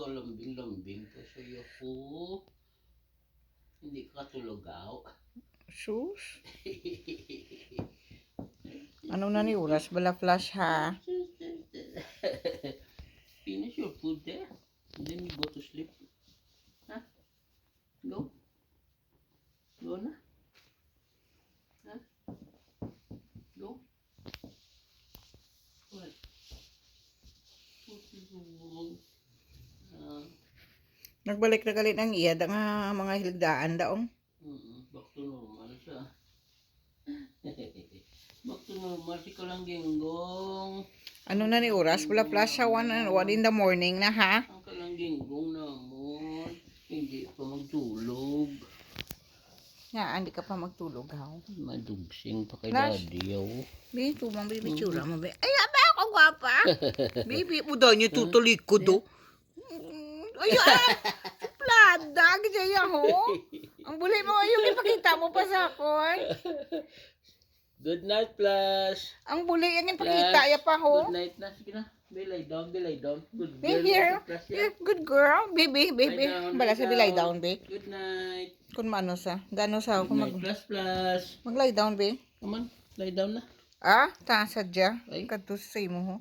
kalambing-lambing pa sa'yo ko. Hindi ka tulugaw. Sus. Ano na ni oras? Bala flash ha? Finish your food there. And then you go to sleep. Huh? Go. Go na. Huh? Go. What? What is wrong? Nagbalik na galit ang iyad ang mga hiligdaan daong. Back to normal siya. Back to normal si Kalanggenggong. Ano na ni oras? Bala flash ha? 1 in the morning na ha? Ang Kalanggenggong naman. Hindi pa magtulog. Hindi ka pa magtulog ha? Madugsing pa kay Flash. daddy yaw. Baby, tumang baby tsura mo ba? Ay, aba ako gwapa. Baby, udah niyo tutulikod do. Ay, plada, gaya ho. Ang bulay mo, yung ipakita mo pa sa akon. Good night, Flash. Ang bulay yung ipakita ya pa ho. Good night na. Sige na. Lay down, lay down. Good girl. Baby, here. Flash, Yeah, good girl. Baby. Lie down, Bala lie sabi lie down, babe. Good night. Kung maano sa. Gano sa Good ako night, Flash. mag-lie down, babe. Come on, lie down na. Sadya. Ay. Kadto sa imo ho.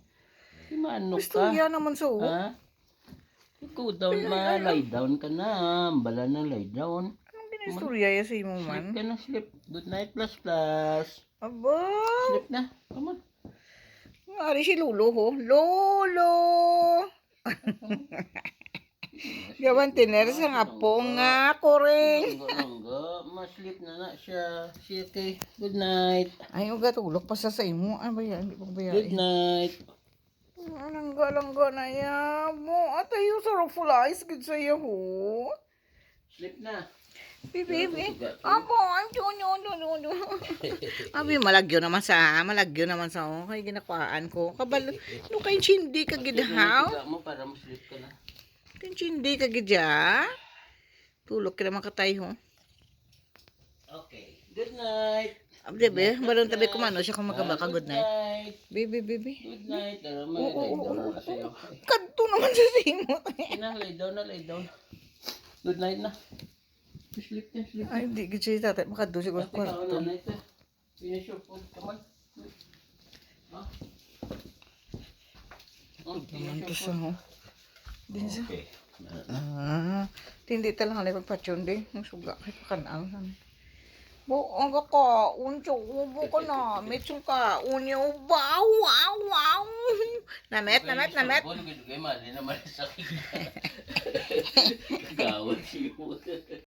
Si Mano Gusto ka. yan naman sa ho. Ha? Ikaw down ma. Lie down ka na. Bala na, lie down. Anong binistorya ya sa imo Sleep man? ka na, sleep. Good night, Flash. Aba. Sleep na. Come on. Ari si Lolo ho. Lolo! Gawan tiner sa nga po nga ko rin. Langga, ma-sleep na siya. Sige, good night. Ay, uga tulog pa sa imo. Ano ba yan? Hindi ko ba Good yan? night. Langga na yan mo. At ayo sarap fulais gid sa iyo ho. Sleep na. Baby. Apo, I'm no. Abi malagyo naman sa okay ginakuhaan ko. Kabalo no kay chindi ka gid haw. Tiga mo para ma-sleep ka na. Kay chindi ka gid ya. Tulog ka naman katay ho. Okay. Good night. Bebe, balon tabi ko mano siya kung magabaka good night. Baby. Good night. Alam mo, lay down na sa'yo. Kadto naman sa simot. Lay down. Good night na. Sleep na, sleep. Ay, di gid siya tatay makadto siguro sa kwarto. Night na. Finish your food. Come on. Naman to sa ho. Din sa. Okay. Tindi talang alay pagpatyon di. Ang suga kay pakanang. Bo, ang ka, uncho, ubo ko na. Metsong ka, unyo, wow. Namet. Bon, gano'n kayo, mali naman sa akin. Gawad siyo.